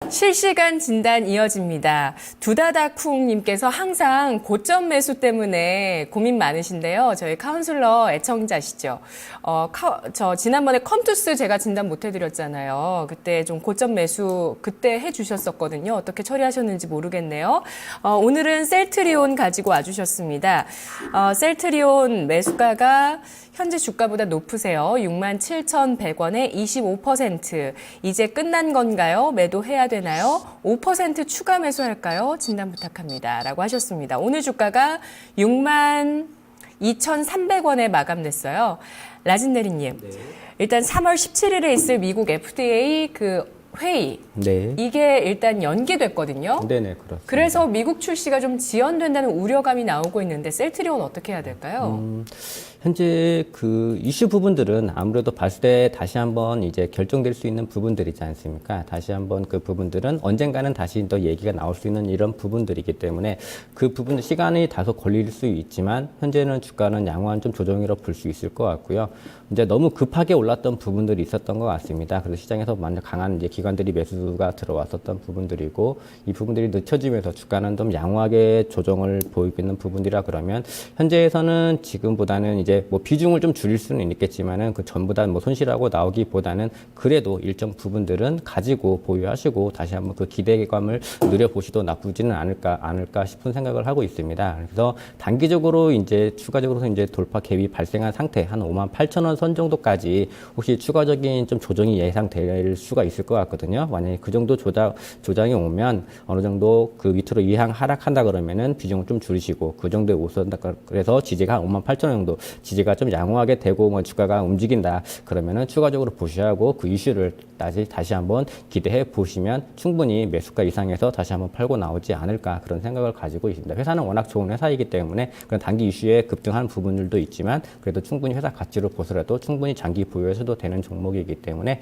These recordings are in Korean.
실시간 진단 이어집니다. 두다다쿵님께서 항상 고점 매수 때문에 고민 많으신데요. 저희 카운슬러 애청자시죠. 저 지난번에 컴투스 제가 진단 못 해드렸잖아요. 그때 좀 고점 매수 그때 해주셨었거든요. 어떻게 처리하셨는지 모르겠네요. 오늘은 셀트리온 가지고 와주셨습니다. 셀트리온 매수가가 현재 주가보다 높으세요. 67,100원에 25%. 이제 끝난 건가요? 매도해야 되나요? 5% 추가 매수할까요? 진단 부탁합니다. 라고 하셨습니다. 오늘 주가가 62,300원에 마감됐어요. 라진대리님, 네. 일단 3월 17일에 있을 미국 FDA 회의. 네. 이게 일단 연기됐거든요. 네네, 그렇습니다. 그래서 미국 출시가 좀 지연된다는 우려감이 나오고 있는데 셀트리온 어떻게 해야 될까요? 현재 그 이슈 부분들은 아무래도 봤을 때 다시 한번 이제 결정될 수 있는 부분들이지 않습니까? 다시 한번 그 부분들은 언젠가는 다시 또 얘기가 나올 수 있는 이런 부분들이기 때문에 그 부분 시간이 다소 걸릴 수 있지만 현재는 주가는 양호한 좀 조정이라 볼 수 있을 것 같고요. 이제 너무 급하게 올랐던 부분들이 있었던 것 같습니다. 그래서 시장에서 많은 강한 이제 기관들이 매수가 들어왔었던 부분들이고 이 부분들이 늦춰지면서 주가는 좀 양호하게 조정을 보이고 있는 부분이라 그러면 현재에서는 지금보다는 이제 뭐 비중을 좀 줄일 수는 있겠지만은 그 전부 다 뭐 손실하고 나오기보다는 그래도 일정 부분들은 가지고 보유하시고 다시 한번 그 기대감을 누려보시도 나쁘지는 않을까 싶은 생각을 하고 있습니다. 그래서 단기적으로 이제 추가적으로 이제 돌파 갭이 발생한 상태 한 58,000원 선 정도까지 혹시 추가적인 좀 조정이 예상될 수가 있을 것 같거든요. 만약에 그 정도 조정이 오면 어느 정도 그 밑으로 이항 하락한다 그러면은 비중을 좀 줄이시고 그 정도에 오선다 그래서 지지가 한 58,000원 정도 지지가 좀 양호하게 되고 뭐 주가가 움직인다 그러면은 추가적으로 보셔하고 그 이슈를 다시 한번 기대해 보시면 충분히 매수가 이상에서 다시 한번 팔고 나오지 않을까 그런 생각을 가지고 있습니다. 회사는 워낙 좋은 회사이기 때문에 그런 단기 이슈에 급등하는 부분들도 있지만 그래도 충분히 회사 가치로 보더라도 충분히 장기 보유해서도 되는 종목이기 때문에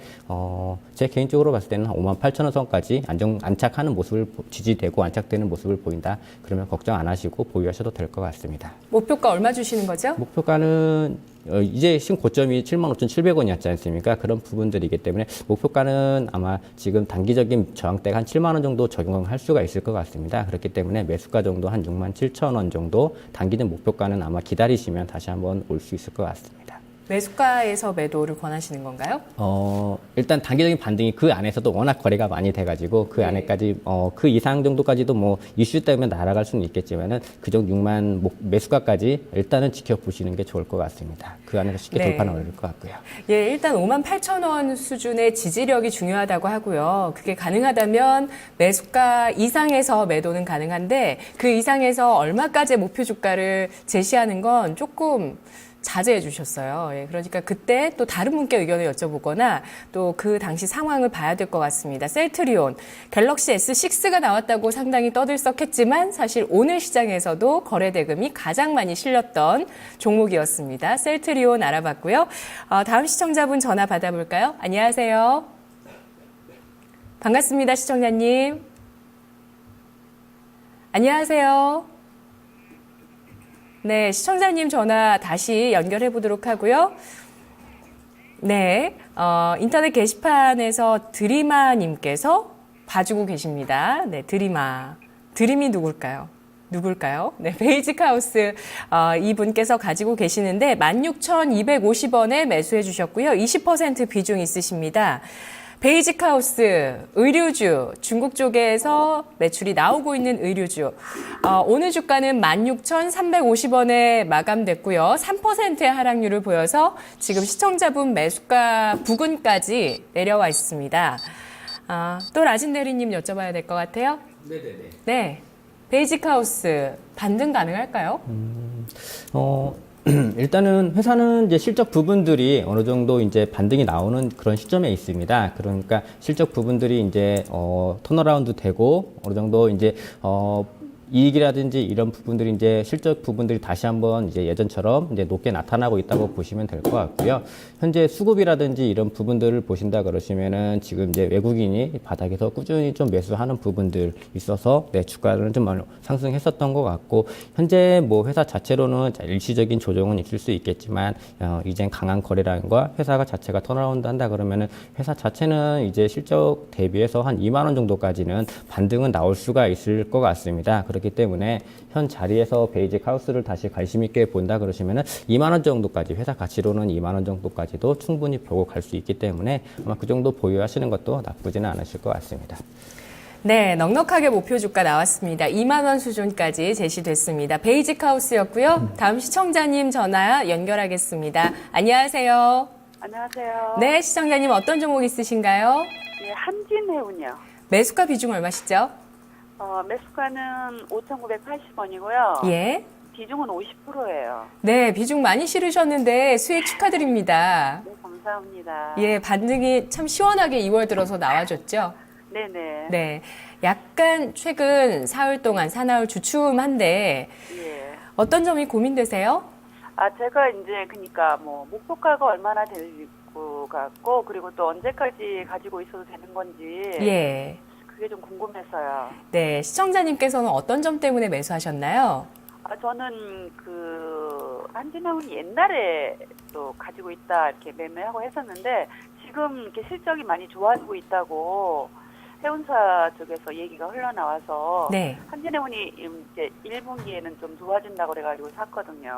제 개인적으로 봤을 때는 58,000원 선까지 안착하는 모습을 지지되고 안착되는 모습을 보인다. 그러면 걱정 안 하시고 보유하셔도 될 것 같습니다. 목표가 얼마 주시는 거죠? 목표가는 이제 지금 고점이 75,700원이었지 않습니까? 그런 부분들이기 때문에 목표가는 아마 지금 단기적인 저항대가 한 7만 원 정도 적용할 수가 있을 것 같습니다. 그렇기 때문에 매수가 정도 한 67,000원 정도 단기적 목표가는 아마 기다리시면 다시 한번 올 수 있을 것 같습니다. 매수가에서 매도를 권하시는 건가요? 일단 단기적인 반등이 그 안에서도 워낙 거래가 많이 돼가지고 그 안에까지 그 이상 정도까지도 뭐 이슈 때문에 날아갈 수는 있겠지만은 그 정도 6만 매수가까지 일단은 지켜보시는 게 좋을 것 같습니다. 그 안에서 쉽게 돌파는 어려울 것 같고요. 예, 일단 58,000원 수준의 지지력이 중요하다고 하고요. 그게 가능하다면 매수가 이상에서 매도는 가능한데 그 이상에서 얼마까지의 목표 주가를 제시하는 건 조금 자제해 주셨어요. 예, 그러니까 그때 또 다른 분께 의견을 여쭤보거나 또 그 당시 상황을 봐야 될 것 같습니다. 셀트리온, 갤럭시 S6가 나왔다고 상당히 떠들썩했지만 사실 오늘 시장에서도 거래 대금이 가장 많이 실렸던 종목이었습니다. 셀트리온 알아봤고요. 다음 시청자분 전화 받아볼까요? 안녕하세요. 반갑습니다, 시청자님. 안녕하세요. 네, 시청자님 전화 다시 연결해 보도록 하고요. 네, 인터넷 게시판에서 드리마님께서 봐주고 계십니다. 네, 드림이 누굴까요? 네, 베이직 하우스 이분께서 가지고 계시는데 16,250원에 매수해 주셨고요. 20% 비중 있으십니다. 베이직 하우스, 의류주, 중국 쪽에서 매출이 나오고 있는 의류주. 오늘 주가는 16,350원에 마감됐고요. 3%의 하락률을 보여서 지금 시청자분 매수가 부근까지 내려와 있습니다. 또 라진 대리님 여쭤봐야 될 것 같아요. 네네네. 네, 베이직 하우스 반등 가능할까요? 일단은 회사는 이제 실적 부분들이 어느 정도 이제 반등이 나오는 그런 시점에 있습니다. 그러니까 실적 부분들이 이제 턴어라운드 되고 어느 정도 이제 이익이라든지 이런 부분들이 이제 실적 부분들이 다시 한번 이제 예전처럼 이제 높게 나타나고 있다고 보시면 될 것 같고요. 현재 수급이라든지 이런 부분들을 보신다 그러시면은 지금 이제 외국인이 바닥에서 꾸준히 좀 매수하는 부분들 있어서 네, 주가는 좀 상승했었던 것 같고, 현재 뭐 회사 자체로는 일시적인 조정은 있을 수 있겠지만 이젠 강한 거래량과 회사가 자체가 턴어라운드 한다 그러면은 회사 자체는 이제 실적 대비해서 한 2만 원 정도까지는 반등은 나올 수가 있을 것 같습니다. 그렇기 때문에 현 자리에서 베이직 하우스를 다시 관심 있게 본다 그러시면은 2만 원 정도까지, 회사 가치로는 2만 원 정도까지도 충분히 보고 갈 수 있기 때문에 아마 그 정도 보유하시는 것도 나쁘지는 않으실 것 같습니다. 네, 넉넉하게 목표 주가 나왔습니다. 2만 원 수준까지 제시됐습니다. 베이직 하우스였고요. 다음 시청자님 전화 연결하겠습니다. 안녕하세요. 안녕하세요. 네, 시청자님 어떤 종목 있으신가요? 예, 한진해운이요. 매수가 비중 얼마시죠? 매수가는 5,980원이고요. 예. 비중은 50%예요. 네, 비중 많이 실으셨는데 수익 축하드립니다. 네, 감사합니다. 예, 반등이 참 시원하게 2월 들어서 나와줬죠? 네네. 네. 약간 최근 사흘 동안 사나흘 주춤한데 예. 어떤 점이 고민되세요? 제가 이제 그러니까 뭐 목표가가 얼마나 될 것 같고, 그리고 또 언제까지 가지고 있어도 되는 건지 예. 그게 좀 궁금해서요. 네, 시청자님께서는 어떤 점 때문에 매수하셨나요? 저는 한진해운이 옛날에 또 가지고 있다 이렇게 매매하고 했었는데, 지금 이렇게 실적이 많이 좋아지고 있다고 해운사 쪽에서 얘기가 흘러나와서 네. 한진해운이 이제 1분기에는 좀 좋아진다고 그래가지고 샀거든요.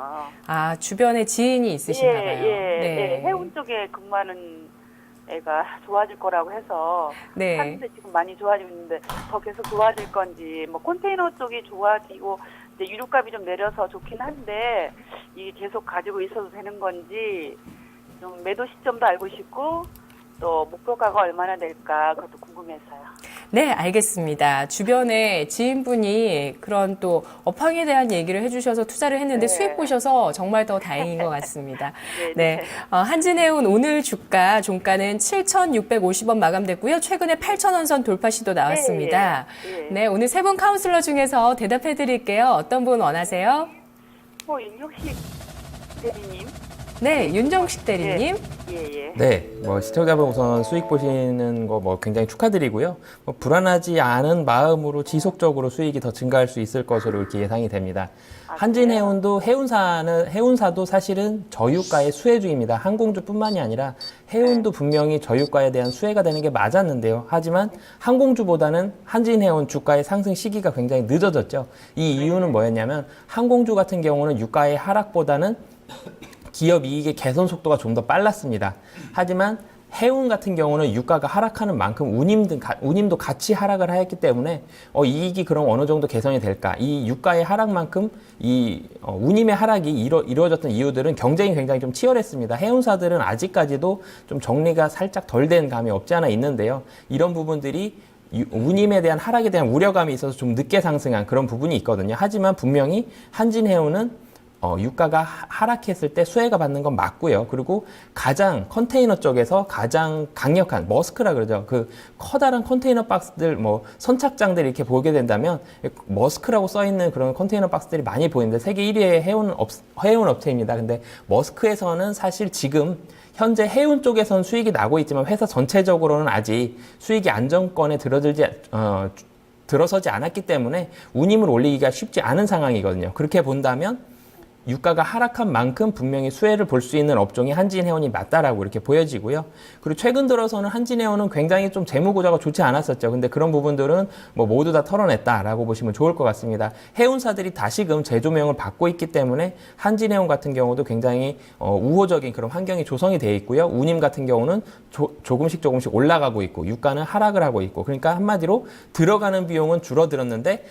아, 주변에 지인이 있으신가 봐요. 예. 해운 쪽에 근무하는 애가 좋아질 거라고 해서 네. 샀는데 지금 많이 좋아지고 있는데 더 계속 좋아질 건지, 뭐 컨테이너 쪽이 좋아지고 이제 유류값이 좀 내려서 좋긴 한데 이게 계속 가지고 있어도 되는 건지 좀 매도 시점도 알고 싶고, 또 목표가가 얼마나 될까 그것도 궁금해서요. 네, 알겠습니다. 주변에 지인분이 그런 또 업황에 대한 얘기를 해주셔서 투자를 했는데 네. 수익 보셔서 정말 더 다행인 것 같습니다. 네. 네, 한진해운 오늘 주가 종가는 7,650원 마감됐고요. 최근에 8,000원 선 돌파 시도 나왔습니다. 예. 네, 오늘 세 분 카운슬러 중에서 대답해 드릴게요. 어떤 분 원하세요? 윤혁식 대리님. 네, 윤정식 대리님. 예. 네, 뭐 시청자분 우선 수익 보시는 거 뭐 굉장히 축하드리고요. 뭐 불안하지 않은 마음으로 지속적으로 수익이 더 증가할 수 있을 것으로 이렇게 예상이 됩니다. 한진해운도 해운사도 사실은 저유가의 수혜주입니다. 항공주뿐만이 아니라 해운도 분명히 저유가에 대한 수혜가 되는 게 맞았는데요. 하지만 항공주보다는 한진해운 주가의 상승 시기가 굉장히 늦어졌죠. 이 이유는 뭐였냐면, 항공주 같은 경우는 유가의 하락보다는 기업 이익의 개선 속도가 좀 더 빨랐습니다. 하지만 해운 같은 경우는 유가가 하락하는 만큼 운임도 같이 하락을 하였기 때문에 이익이 그럼 어느 정도 개선이 될까? 이 유가의 하락만큼 이 운임의 하락이 이루어졌던 이유들은 경쟁이 굉장히 좀 치열했습니다. 해운사들은 아직까지도 좀 정리가 살짝 덜 된 감이 없지 않아 있는데요. 이런 부분들이 운임에 대한 하락에 대한 우려감이 있어서 좀 늦게 상승한 그런 부분이 있거든요. 하지만 분명히 한진해운은 유가가 하락했을 때 수혜가 받는 건 맞고요. 그리고 가장 컨테이너 쪽에서 가장 강력한 머스크라 그러죠. 그 커다란 컨테이너 박스들, 뭐 선착장들 이렇게 보게 된다면 머스크라고 써 있는 그런 컨테이너 박스들이 많이 보이는데 세계 1위의 해운 업체입니다. 근데 머스크에서는 사실 지금 현재 해운 쪽에서는 수익이 나고 있지만 회사 전체적으로는 아직 수익이 안정권에 들어서지 않았기 때문에 운임을 올리기가 쉽지 않은 상황이거든요. 그렇게 본다면 유가가 하락한 만큼 분명히 수혜를 볼 수 있는 업종이 한진해운이 맞다라고 이렇게 보여지고요. 그리고 최근 들어서는 한진해운은 굉장히 좀 재무구조가 좋지 않았었죠. 근데 그런 부분들은 뭐 모두 다 털어냈다라고 보시면 좋을 것 같습니다. 해운사들이 다시금 재조명을 받고 있기 때문에 한진해운 같은 경우도 굉장히 우호적인 그런 환경이 조성이 되어 있고요. 운임 같은 경우는 조금씩 올라가고 있고 유가는 하락을 하고 있고, 그러니까 한마디로 들어가는 비용은 줄어들었는데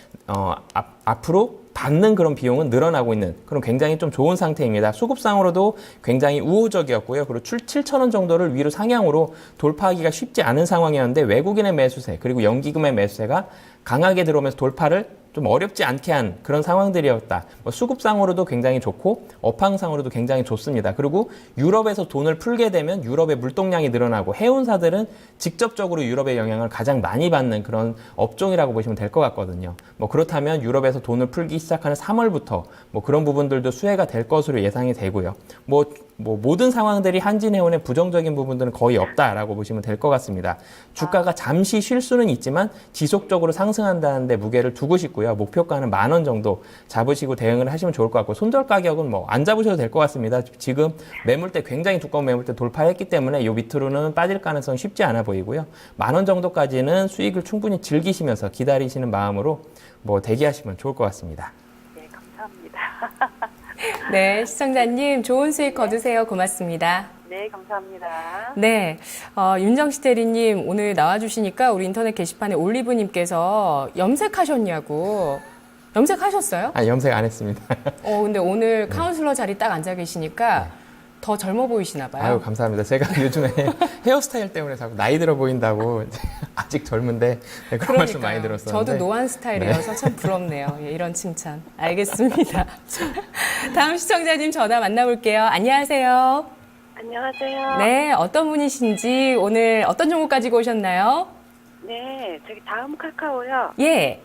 앞으로 받는 그런 비용은 늘어나고 있는 그런 굉장히 좀 좋은 상태입니다. 수급상으로도 굉장히 우호적이었고요. 그리고 7,000원 정도를 위로 상향으로 돌파하기가 쉽지 않은 상황이었는데 외국인의 매수세 그리고 연기금의 매수세가 강하게 들어오면서 돌파를 좀 어렵지 않게 한 그런 상황들이었다. 뭐 수급상으로도 굉장히 좋고 업황상으로도 굉장히 좋습니다. 그리고 유럽에서 돈을 풀게 되면 유럽의 물동량이 늘어나고 해운사들은 직접적으로 유럽의 영향을 가장 많이 받는 그런 업종이라고 보시면 될 것 같거든요. 뭐 그렇다면 유럽에서 돈을 풀기 시작하는 3월부터 뭐 그런 부분들도 수혜가 될 것으로 예상이 되고요. 뭐 모든 상황들이 한진해운의 부정적인 부분들은 거의 없다라고 보시면 될 것 같습니다. 주가가 잠시 쉴 수는 있지만 지속적으로 상승한다는 데 무게를 두고 싶고요. 목표가는 10,000원 정도 잡으시고 대응을 하시면 좋을 것 같고 손절 가격은 뭐 안 잡으셔도 될 것 같습니다. 지금 매물대 굉장히 두꺼운 매물대 돌파했기 때문에 이 밑으로는 빠질 가능성이 쉽지 않아 보이고요. 10,000원 정도까지는 수익을 충분히 즐기시면서 기다리시는 마음으로 뭐 대기하시면 좋을 것 같습니다. 네, 감사합니다. 네, 시청자님 좋은 수익 거두세요. 고맙습니다. 네, 감사합니다. 네, 윤정식 대리님 오늘 나와주시니까 우리 인터넷 게시판에 올리브님께서 염색하셨냐고. 염색하셨어요? 염색 안 했습니다. 근데 오늘 카운슬러 자리 딱 앉아 계시니까 더 젊어 보이시나 봐요. 아유, 감사합니다. 제가 요즘에 헤어스타일 때문에 자꾸 나이 들어 보인다고 아직 젊은데 그런 말씀 많이 들었었는데. 저도 노안 스타일이어서 참 부럽네요. 예, 이런 칭찬. 알겠습니다. 다음 시청자님 전화 만나볼게요. 안녕하세요. 안녕하세요. 네, 어떤 분이신지 오늘 어떤 종목 가지고 오셨나요? 네, 저기 다음 카카오요. 예.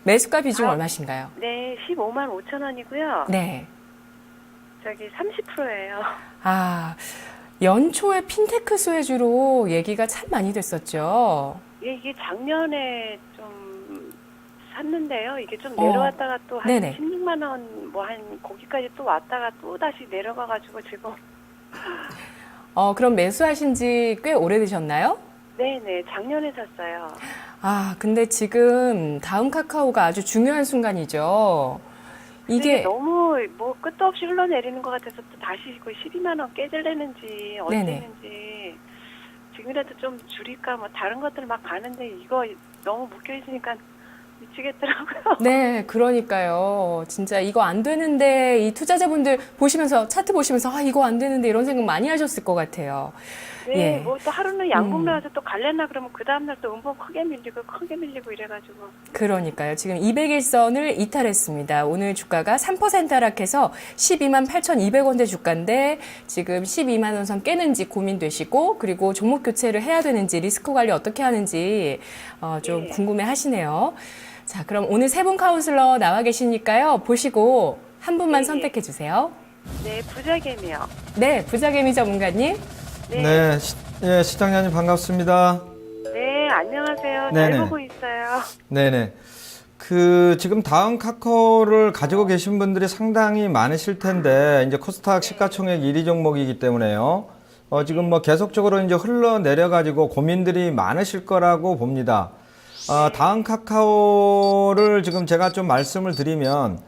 매수가 비중 얼마신가요? 네, 15만 5천 원이고요. 네. 저기 30%예요. 아, 연초에 핀테크 수혜주로 얘기가 참 많이 됐었죠. 예, 이게 작년에 좀 샀는데요. 이게 좀 내려왔다가 또 한 네네. 16만 원, 뭐 한 거기까지 또 왔다가 또 다시 내려가가지고 지금. 그럼 매수하신 지 꽤 오래되셨나요? 네네, 작년에 샀어요. 아, 근데 지금 다음 카카오가 아주 중요한 순간이죠. 이게 너무 뭐 끝도 없이 흘러내리는 것 같아서 또 다시 그 12만 원 깨질래는지 어쩌는지 지금이라도 좀 줄일까 뭐 다른 것들 막 가는데 이거 너무 묶여 있으니까 미치겠더라고요. 네, 그러니까요. 진짜 이거 안 되는데 이 투자자분들 보시면서 차트 보시면서 이거 안 되는데 이런 생각 많이 하셨을 것 같아요. 네, 예. 뭐 또 하루는 양봉 나와서 또 갈랬나 그러면 그 다음날 또 음봉 크게 밀리고 이래가지고. 그러니까요. 지금 200일선을 이탈했습니다. 오늘 주가가 3% 하락해서 12만 8,200원대 주가인데 지금 12만 원 선 깨는지 고민되시고 그리고 종목 교체를 해야 되는지 리스크 관리 어떻게 하는지 좀 궁금해 하시네요. 자, 그럼 오늘 세 분 카운슬러 나와 계시니까요. 보시고 한 분만 선택해 주세요. 네, 부자개미요. 네, 부자개미 전문가님. 네, 예, 시장님 반갑습니다. 네, 안녕하세요. 네네. 잘 보고 있어요. 네네. 지금 다음 카카오를 가지고 계신 분들이 상당히 많으실 텐데, 이제 코스닥 시가총액 1위 종목이기 때문에요. 지금 뭐 계속적으로 이제 흘러내려가지고 고민들이 많으실 거라고 봅니다. 다음 카카오를 지금 제가 좀 말씀을 드리면,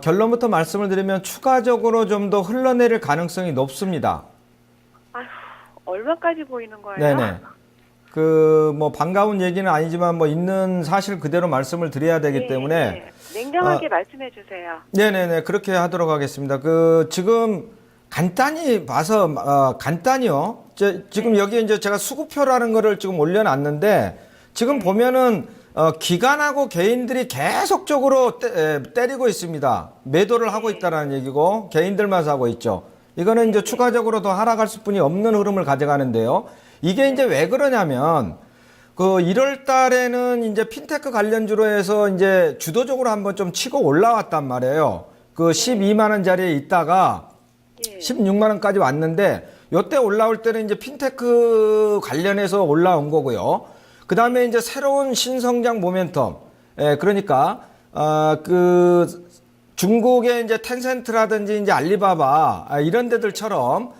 결론부터 말씀을 드리면 추가적으로 좀 더 흘러내릴 가능성이 높습니다. 아휴, 얼마까지 보이는 거예요? 네네. 뭐 반가운 얘기는 아니지만 뭐 있는 사실 그대로 말씀을 드려야 되기 때문에 냉정하게 말씀해 주세요. 네네네 그렇게 하도록 하겠습니다. 지금 간단히 봐서 간단히요. 지금 여기 이제 제가 수급표라는 거를 지금 올려놨는데 지금 보면은 기관하고 개인들이 계속적으로 때리고 있습니다. 매도를 하고 있다는 얘기고 개인들만 사고 있죠. 이거는 이제 추가적으로 더 하락할 수뿐이 없는 흐름을 가져가는데요. 이게 이제 왜 그러냐면 1월 달에는 이제 핀테크 관련주로 해서 이제 주도적으로 한번 좀 치고 올라왔단 말이에요. 12만 원짜리에 있다가 16만 원까지 왔는데 요때 올라올 때는 이제 핀테크 관련해서 올라온 거고요. 그다음에 이제 새로운 신성장 모멘텀. 그러니까 중국의 이제 텐센트라든지 이제 알리바바 이런 데들처럼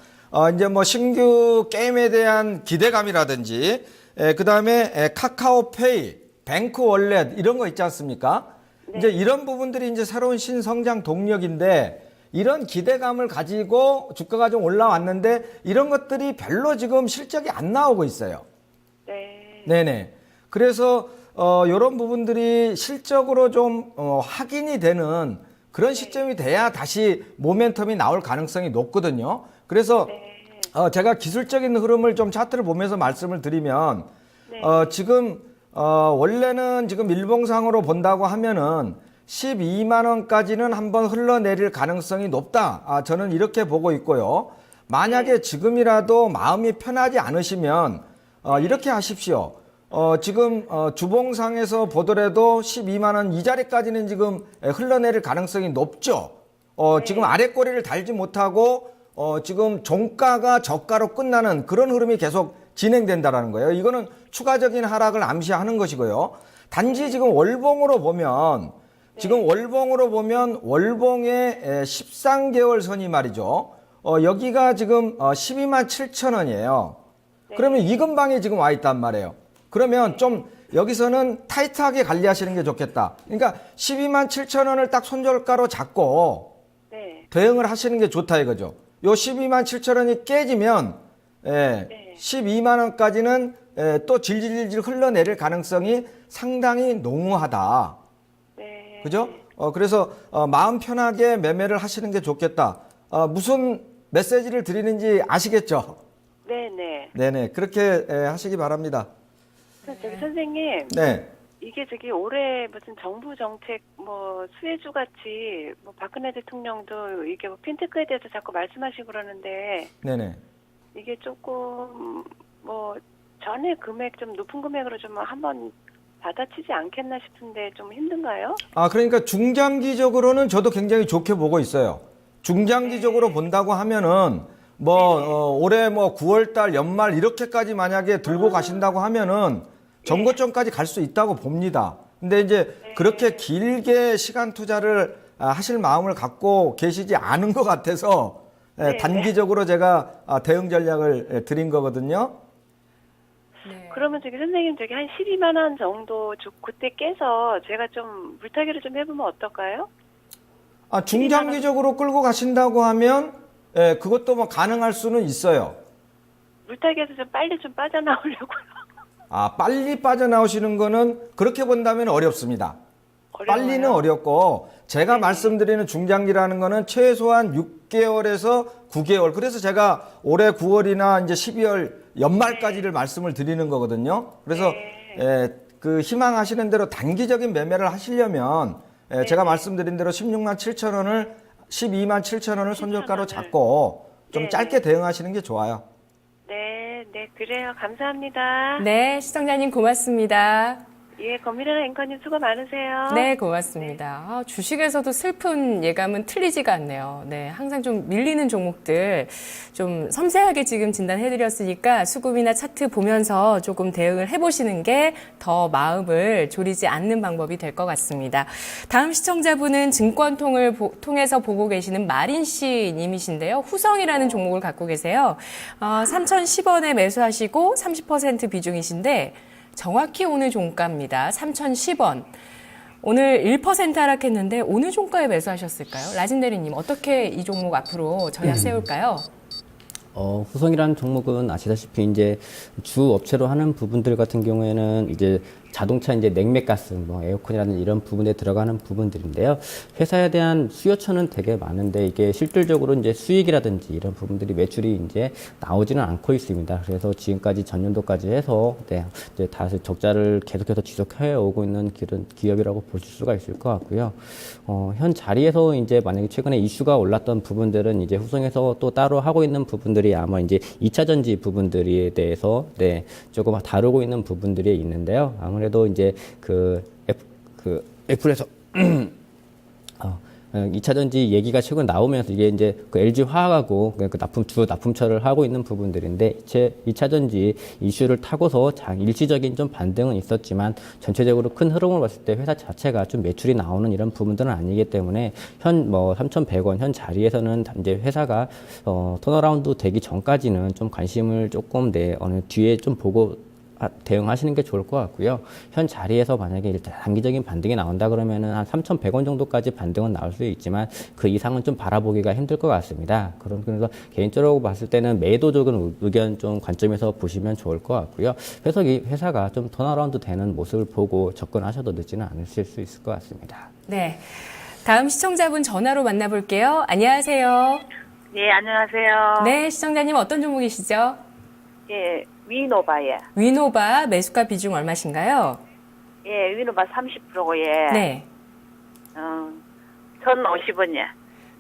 이제 뭐 신규 게임에 대한 기대감이라든지 그다음에 카카오페이, 뱅크 월렛 이런 거 있지 않습니까? 네. 이제 이런 부분들이 이제 새로운 신성장 동력인데 이런 기대감을 가지고 주가가 좀 올라왔는데 이런 것들이 별로 지금 실적이 안 나오고 있어요. 네. 네네. 그래서 이런 부분들이 실적으로 좀 확인이 되는 그런 시점이 돼야 다시 모멘텀이 나올 가능성이 높거든요. 그래서 제가 기술적인 흐름을 좀 차트를 보면서 말씀을 드리면 지금 원래는 지금 일봉상으로 본다고 하면은 12만 원까지는 한번 흘러내릴 가능성이 높다. 저는 이렇게 보고 있고요. 만약에 지금이라도 마음이 편하지 않으시면 이렇게 하십시오. 지금 주봉상에서 보더라도 12만 원 이 자리까지는 지금 흘러내릴 가능성이 높죠. 지금 아랫꼬리를 달지 못하고 지금 종가가 저가로 끝나는 그런 흐름이 계속 진행된다라는 거예요. 이거는 추가적인 하락을 암시하는 것이고요. 단지 지금 월봉으로 보면 월봉의 13개월 선이 말이죠. 여기가 지금 12만 7천 원이에요. 그러면 이 근방에 지금 와 있단 말이에요. 그러면 좀 여기서는 타이트하게 관리하시는 게 좋겠다. 그러니까 12만 7천 원을 딱 손절가로 잡고 대응을 하시는 게 좋다 이거죠. 요 12만 7천 원이 깨지면 12만 원까지는 또 질질질 흘러내릴 가능성이 상당히 농후하다. 그죠? 그래서 마음 편하게 매매를 하시는 게 좋겠다. 무슨 메시지를 드리는지 아시겠죠? 네네. 그렇게 하시기 바랍니다. 저기 선생님. 네. 이게 올해 무슨 정부 정책 수혜주 같이 박근혜 대통령도 이게 핀테크에 대해서 자꾸 말씀하시고 그러는데. 네네. 이게 조금 전에 금액 좀 높은 금액으로 좀 한번 받아치지 않겠나 싶은데 좀 힘든가요? 그러니까 중장기적으로는 저도 굉장히 좋게 보고 있어요. 중장기적으로 본다고 하면은 올해 9월달 연말 이렇게까지 만약에 들고 가신다고 하면은 정고점까지 갈 수 있다고 봅니다. 근데 이제 그렇게 길게 시간 투자를 하실 마음을 갖고 계시지 않은 것 같아서 단기적으로 제가 대응 전략을 드린 거거든요. 그러면 선생님 한 12만 원 정도 그때 깨서 제가 좀 물타기를 좀 해보면 어떨까요? 중장기적으로 끌고 가신다고 하면 그것도 가능할 수는 있어요. 물타기에서 좀 빨리 좀 빠져나오려고요. 빨리 빠져나오시는 거는 그렇게 본다면 어렵습니다. 어려워요? 빨리는 어렵고 제가 말씀드리는 중장기라는 거는 최소한 6개월에서 9개월. 그래서 제가 올해 9월이나 이제 12월 연말까지를 말씀을 드리는 거거든요. 그래서 그 희망하시는 대로 단기적인 매매를 하시려면 제가 말씀드린 대로 16만 7천 원을 12만 7천 원을 손절가로 잡고 좀 짧게 대응하시는 게 좋아요. 네, 그래요. 감사합니다. 네, 시청자님 고맙습니다. 예, 권미라 앵커님 수고 많으세요. 네, 고맙습니다. 주식에서도 슬픈 예감은 틀리지가 않네요. 네, 항상 좀 밀리는 종목들 좀 섬세하게 지금 진단해드렸으니까 수급이나 차트 보면서 조금 대응을 해보시는 게 더 마음을 졸이지 않는 방법이 될 것 같습니다. 다음 시청자분은 증권통을 통해서 보고 계시는 마린 씨 님이신데요. 후성이라는 종목을 갖고 계세요. 3,010원에 매수하시고 30% 비중이신데 정확히 오늘 종가입니다. 3,010원. 오늘 1% 하락했는데 오늘 종가에 매수하셨을까요? 라진 대리님, 어떻게 이 종목 앞으로 전략 세울까요? 후성이라는 종목은 아시다시피 이제 주 업체로 하는 부분들 같은 경우에는 이제 자동차 이제 냉매가스, 에어컨이라는 이런 부분에 들어가는 부분들인데요. 회사에 대한 수요처는 되게 많은데 이게 실질적으로 이제 수익이라든지 이런 부분들이 매출이 이제 나오지는 않고 있습니다. 그래서 지금까지 전년도까지 해서 이제 다시 적자를 계속해서 지속해 오고 있는 그런 기업이라고 보실 수가 있을 것 같고요. 현 자리에서 이제 만약에 최근에 이슈가 올랐던 부분들은 이제 후성에서 또 따로 하고 있는 부분들이 아마 이제 2차 전지 부분들에 대해서 조금 다루고 있는 부분들이 있는데요. 아무래도 이제 애플에서 2차 전지 얘기가 최근 나오면서 이게 이제 그 LG 화학하고 그 납품처를 하고 있는 부분들인데 2차 전지 이슈를 타고서 일시적인 좀 반등은 있었지만 전체적으로 큰 흐름을 봤을 때 회사 자체가 좀 매출이 나오는 이런 부분들은 아니기 때문에 현 3,100원 현 자리에서는 이제 회사가 턴어라운드 되기 전까지는 좀 관심을 조금 어느 뒤에 좀 보고 대응하시는 게 좋을 것 같고요. 현 자리에서 만약에 일단 단기적인 반등이 나온다 그러면은 한 3,100원 정도까지 반등은 나올 수 있지만 그 이상은 좀 바라보기가 힘들 것 같습니다. 그래서 개인적으로 봤을 때는 매도적인 의견 좀 관점에서 보시면 좋을 것 같고요. 그래서 이 회사가 좀 턴어라운드 되는 모습을 보고 접근하셔도 늦지는 않으실 수 있을 것 같습니다. 네. 다음 시청자분 전화로 만나볼게요. 안녕하세요. 네, 안녕하세요. 네, 시청자님 어떤 종목이시죠? 예, 위노바예. 위노바 매수가 비중 얼마신가요? 예, 위노바 30%고, 예. 네. 1,050원이야.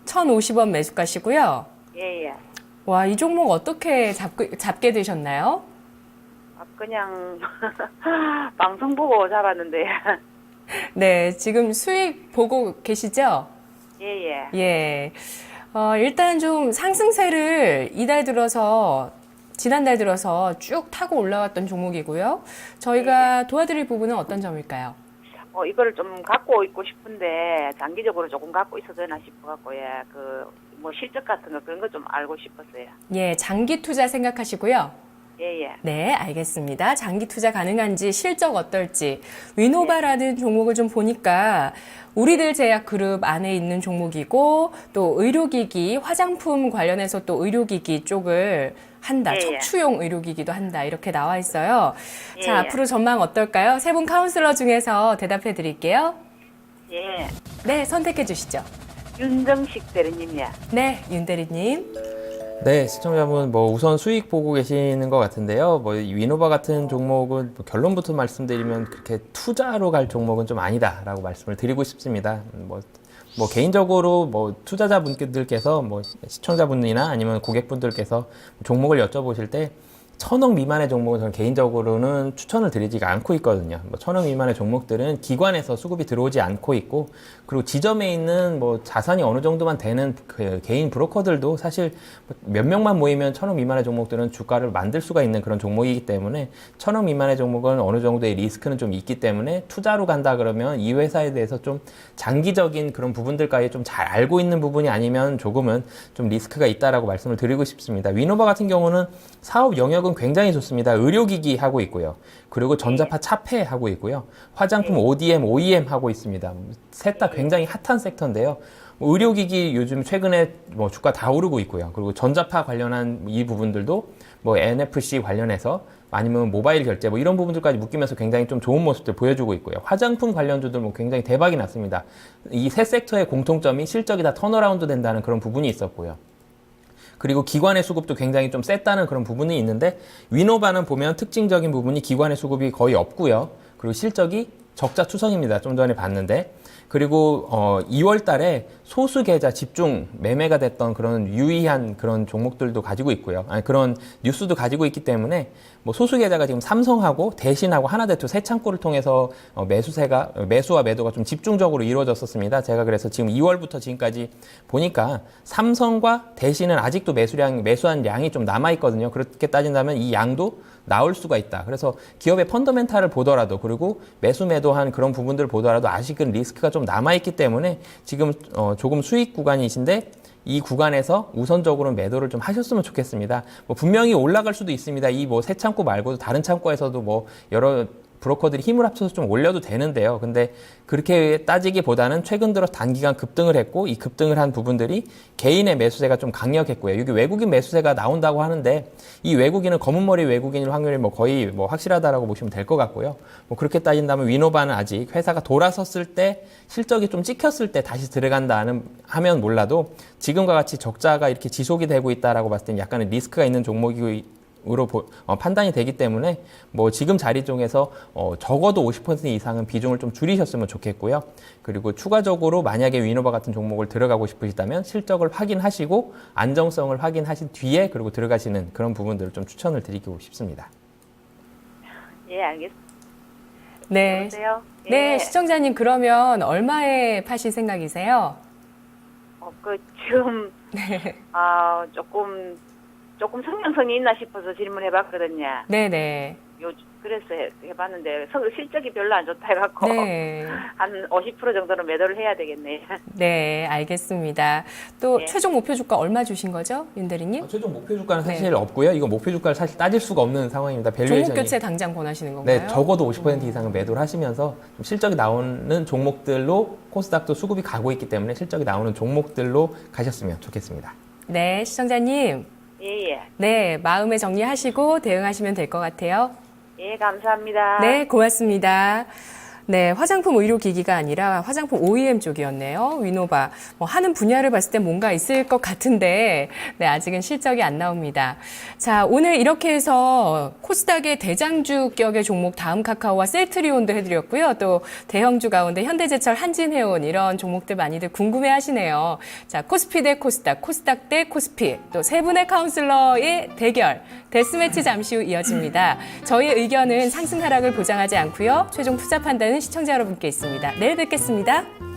1,050원 매수가시고요. 예, 예. 와, 이 종목 어떻게 잡게 되셨나요? 그냥, 방송 보고 잡았는데. 네, 지금 수익 보고 계시죠? 예, 예. 예. 일단 좀 상승세를 지난달 들어서 쭉 타고 올라왔던 종목이고요. 저희가 도와드릴 부분은 어떤 점일까요? 이거를 좀 갖고 있고 싶은데, 장기적으로 조금 갖고 있어도 되나 싶어갖고, 예. 실적 같은 거, 그런 거 좀 알고 싶었어요. 예, 장기 투자 생각하시고요. 예, 예. 네, 알겠습니다. 장기 투자 가능한지, 실적 어떨지. 위노바라는 종목을 좀 보니까 우리들 제약 그룹 안에 있는 종목이고, 또 의료기기, 화장품 관련해서 또 의료기기 쪽을 한다. 예, 예. 척추용 의료기기도 한다. 이렇게 나와 있어요. 예, 자, 예. 앞으로 전망 어떨까요? 세 분 카운슬러 중에서 대답해 드릴게요. 예. 네, 선택해 주시죠. 윤정식 대리님이야. 네, 윤 대리님. 네, 시청자분 우선 수익 보고 계시는 것 같은데요. 위노바 같은 종목은 결론부터 말씀드리면 그렇게 투자로 갈 종목은 좀 아니다라고 말씀을 드리고 싶습니다. 개인적으로 투자자분들께서 시청자분이나 아니면 고객분들께서 종목을 여쭤보실 때 1,000억 미만의 종목은 저는 개인적으로는 추천을 드리지가 않고 있거든요. 1,000억 미만의 종목들은 기관에서 수급이 들어오지 않고 있고, 그리고 지점에 있는 자산이 어느 정도만 되는 그 개인 브로커들도 사실 몇 명만 모이면 1,000억 미만의 종목들은 주가를 만들 수가 있는 그런 종목이기 때문에 1,000억 미만의 종목은 어느 정도의 리스크는 좀 있기 때문에 투자로 간다 그러면 이 회사에 대해서 좀 장기적인 그런 부분들까지 좀 잘 알고 있는 부분이 아니면 조금은 좀 리스크가 있다라고 말씀을 드리고 싶습니다. 위노바 같은 경우는 사업 영역은 굉장히 좋습니다. 의료기기 하고 있고요. 그리고 전자파 차폐 하고 있고요. 화장품 ODM, OEM 하고 있습니다. 셋 다 굉장히 핫한 섹터인데요. 의료기기 요즘 최근에 주가 다 오르고 있고요. 그리고 전자파 관련한 이 부분들도 NFC 관련해서 아니면 모바일 결제 이런 부분들까지 묶이면서 굉장히 좀 좋은 모습들 보여주고 있고요. 화장품 관련주들 굉장히 대박이 났습니다. 이 세 섹터의 공통점이 실적이 다 턴어라운드 된다는 그런 부분이 있었고요. 그리고 기관의 수급도 굉장히 좀 셌다는 그런 부분이 있는데, 위노바는 보면 특징적인 부분이 기관의 수급이 거의 없고요. 그리고 실적이 적자 추성입니다. 좀 전에 봤는데. 그리고 2월 달에 소수 계좌 집중 매매가 됐던 그런 유의한 그런 종목들도 가지고 있고요. 그런 뉴스도 가지고 있기 때문에 소수 계좌가 지금 삼성하고 대신하고 하나대투 세 창구를 통해서 매수와 매도가 좀 집중적으로 이루어졌었습니다. 제가 그래서 지금 2월부터 지금까지 보니까 삼성과 대신은 아직도 매수한 양이 좀 남아 있거든요. 그렇게 따진다면 이 양도 나올 수가 있다. 그래서 기업의 펀더멘탈을 보더라도, 그리고 매도한 그런 부분들을 보더라도 아직은 리스크가 좀 남아있기 때문에 지금 조금 수익 구간이신데 이 구간에서 우선적으로는 매도를 좀 하셨으면 좋겠습니다. 분명히 올라갈 수도 있습니다. 이 새 창고 말고도 다른 창고에서도 여러 브로커들이 힘을 합쳐서 좀 올려도 되는데요. 근데 그렇게 따지기보다는 최근 들어 단기간 급등을 했고, 이 급등을 한 부분들이 개인의 매수세가 좀 강력했고요. 여기 외국인 매수세가 나온다고 하는데, 이 외국인은 검은머리 외국인일 확률이 거의 확실하다라고 보시면 될 것 같고요. 그렇게 따진다면 위노바는 아직 회사가 돌아섰을 때, 실적이 좀 찍혔을 때 다시 하면 몰라도 지금과 같이 적자가 이렇게 지속이 되고 있다라고 봤을 때는 약간의 리스크가 있는 종목으로 판단이 되기 때문에 지금 자리 중에서 적어도 50% 이상은 비중을 좀 줄이셨으면 좋겠고요. 그리고 추가적으로 만약에 위노바 같은 종목을 들어가고 싶으시다면 실적을 확인하시고 안정성을 확인하신 뒤에 그리고 들어가시는 그런 부분들을 좀 추천을 드리고 싶습니다. 예, 알겠습니다. 네. 여보세요? 네, 예. 시청자님 그러면 얼마에 파실 생각이세요? 지금, 네. 조금 성장성이 있나 싶어서 질문해봤거든요. 네네. 그래서 해봤는데 실적이 별로 안 좋다 해갖고 네. 한 50% 정도는 매도를 해야 되겠네요. 네, 알겠습니다. 또 예. 최종 목표 주가 얼마 주신 거죠, 윤 대리님? 최종 목표 주가는 네. 사실 없고요. 이거 목표 주가를 사실 따질 수가 없는 상황입니다. 종목 밸류에이션이. 교체 당장 권하시는 건가요? 네, 적어도 50% 이상은 매도를 하시면서 좀 실적이 나오는 종목들로 코스닥도 수급이 가고 있기 때문에 실적이 나오는 종목들로 가셨으면 좋겠습니다. 네, 시청자님. 예. 네, 마음에 정리하시고 대응하시면 될 것 같아요. 예, 감사합니다. 네, 고맙습니다. 네, 화장품 의료기기가 아니라 화장품 OEM 쪽이었네요. 위노바. 뭐 하는 분야를 봤을 때 뭔가 있을 것 같은데, 네, 아직은 실적이 안 나옵니다. 자, 오늘 이렇게 해서 코스닥의 대장주 격의 종목 다음 카카오와 셀트리온도 해드렸고요. 또 대형주 가운데 현대제철, 한진해운 이런 종목들 많이들 궁금해 하시네요. 자, 코스피 대 코스닥, 코스닥 대 코스피, 또 세 분의 카운슬러의 대결, 데스매치 잠시 후 이어집니다. 저희의 의견은 상승 하락을 보장하지 않고요. 최종 투자 판단은 시청자 여러분께 있습니다. 내일 뵙겠습니다.